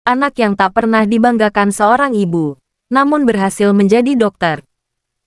anak yang tak pernah dibanggakan seorang ibu, namun berhasil menjadi dokter.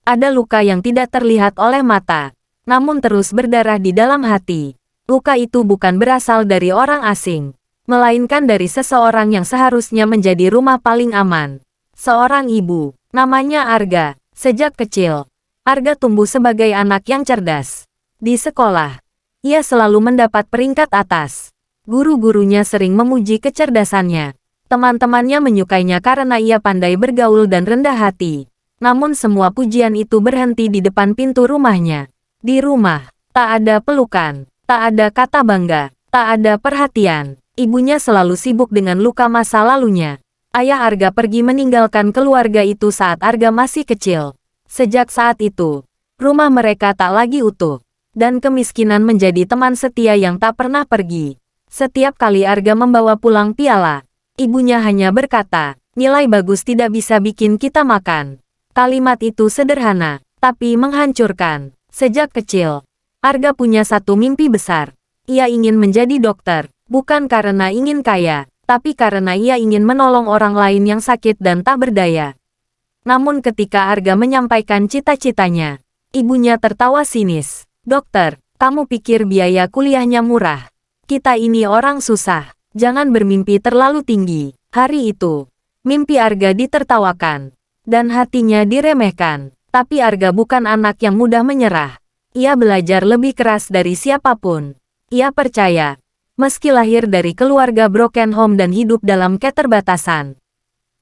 Ada luka yang tidak terlihat oleh mata, namun terus berdarah di dalam hati. Luka itu bukan berasal dari orang asing, melainkan dari seseorang yang seharusnya menjadi rumah paling aman. Seorang ibu, namanya Arga. Sejak kecil, Arga tumbuh sebagai anak yang cerdas. Di sekolah, ia selalu mendapat peringkat atas. Guru-gurunya sering memuji kecerdasannya. Teman-temannya menyukainya karena ia pandai bergaul dan rendah hati. Namun semua pujian itu berhenti di depan pintu rumahnya. Di rumah, tak ada pelukan, tak ada kata bangga, tak ada perhatian. Ibunya selalu sibuk dengan luka masa lalunya. Ayah Arga pergi meninggalkan keluarga itu saat Arga masih kecil. Sejak saat itu, rumah mereka tak lagi utuh. Dan kemiskinan menjadi teman setia yang tak pernah pergi. Setiap kali Arga membawa pulang piala, ibunya hanya berkata, "Nilai bagus tidak bisa bikin kita makan." Kalimat itu sederhana, tapi menghancurkan. Sejak kecil, Arga punya satu mimpi besar. Ia ingin menjadi dokter, bukan karena ingin kaya, tapi karena ia ingin menolong orang lain yang sakit dan tak berdaya. Namun ketika Arga menyampaikan cita-citanya, ibunya tertawa sinis. "Dokter, kamu pikir biaya kuliahnya murah? Kita ini orang susah, jangan bermimpi terlalu tinggi." Hari itu, mimpi Arga ditertawakan, dan hatinya diremehkan. Tapi Arga bukan anak yang mudah menyerah. Ia belajar lebih keras dari siapapun. Ia percaya, meski lahir dari keluarga broken home dan hidup dalam keterbatasan,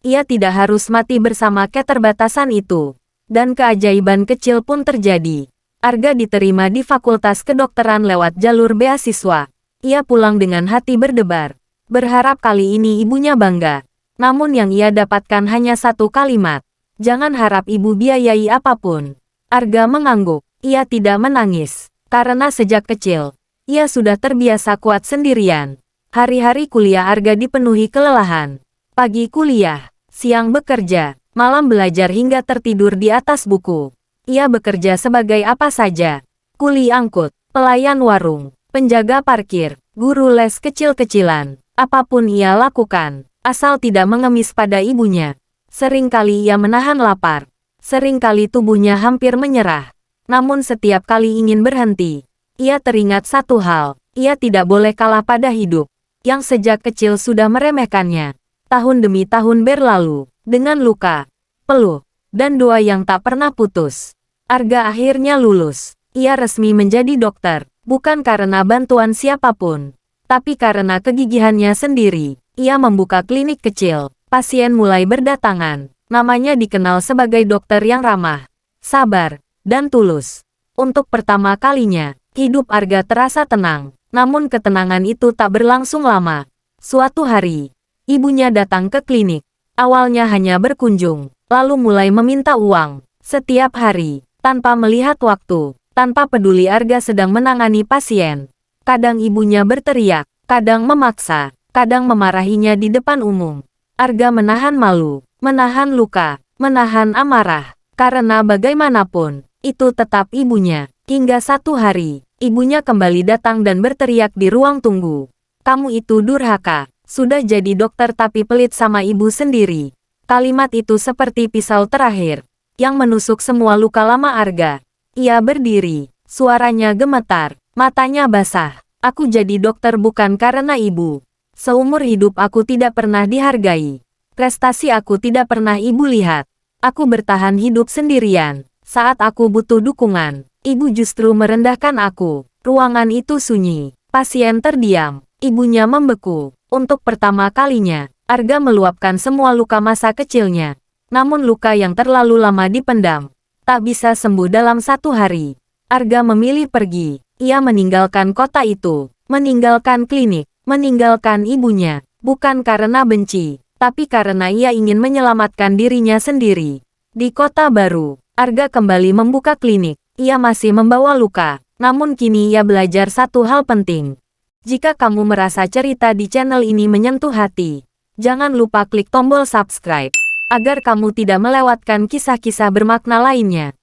ia tidak harus mati bersama keterbatasan itu. Dan keajaiban kecil pun terjadi. Arga diterima di Fakultas Kedokteran lewat jalur beasiswa. Ia pulang dengan hati berdebar, berharap kali ini ibunya bangga. Namun yang ia dapatkan hanya satu kalimat, "Jangan harap ibu biayai apapun." Arga mengangguk. Ia tidak menangis, karena sejak kecil, ia sudah terbiasa kuat sendirian. Hari-hari kuliah Arga dipenuhi kelelahan. Pagi kuliah, siang bekerja, malam belajar hingga tertidur di atas buku. Ia bekerja sebagai apa saja, kuli angkut, pelayan warung, penjaga parkir, guru les kecil-kecilan. Apapun ia lakukan, asal tidak mengemis pada ibunya. Seringkali ia menahan lapar. Seringkali tubuhnya hampir menyerah. Namun setiap kali ingin berhenti, ia teringat satu hal, ia tidak boleh kalah pada hidup, yang sejak kecil sudah meremehkannya. Tahun demi tahun berlalu, dengan luka, peluh, dan doa yang tak pernah putus. Arga akhirnya lulus. Ia resmi menjadi dokter, bukan karena bantuan siapapun, tapi karena kegigihannya sendiri. Ia membuka klinik kecil, pasien mulai berdatangan. Namanya dikenal sebagai dokter yang ramah, sabar, dan tulus. Untuk pertama kalinya, hidup Arga terasa tenang. Namun ketenangan itu tak berlangsung lama. Suatu hari, ibunya datang ke klinik. Awalnya hanya berkunjung, lalu mulai meminta uang. Setiap hari, tanpa melihat waktu, tanpa peduli Arga sedang menangani pasien. Kadang ibunya berteriak, kadang memaksa, kadang memarahinya di depan umum. Arga menahan malu, menahan luka, menahan amarah. Karena bagaimanapun, itu tetap ibunya. Hingga satu hari, ibunya kembali datang dan berteriak di ruang tunggu. "Kamu itu durhaka, sudah jadi dokter tapi pelit sama ibu sendiri." Kalimat itu seperti pisau terakhir, yang menusuk semua luka lama Arga. Ia berdiri, suaranya gemetar, matanya basah. "Aku jadi dokter bukan karena ibu. Seumur hidup aku tidak pernah dihargai. Prestasi aku tidak pernah ibu lihat. Aku bertahan hidup sendirian. Saat aku butuh dukungan, ibu justru merendahkan aku." Ruangan itu sunyi, pasien terdiam, ibunya membeku. Untuk pertama kalinya, Arga meluapkan semua luka masa kecilnya. Namun luka yang terlalu lama dipendam, tak bisa sembuh dalam satu hari. Arga memilih pergi. Ia meninggalkan kota itu, meninggalkan klinik, meninggalkan ibunya, bukan karena benci, tapi karena ia ingin menyelamatkan dirinya sendiri. Di kota baru, Arga kembali membuka klinik. Ia masih membawa luka, namun kini ia belajar satu hal penting. Jika kamu merasa cerita di channel ini menyentuh hati, jangan lupa klik tombol subscribe, agar kamu tidak melewatkan kisah-kisah bermakna lainnya.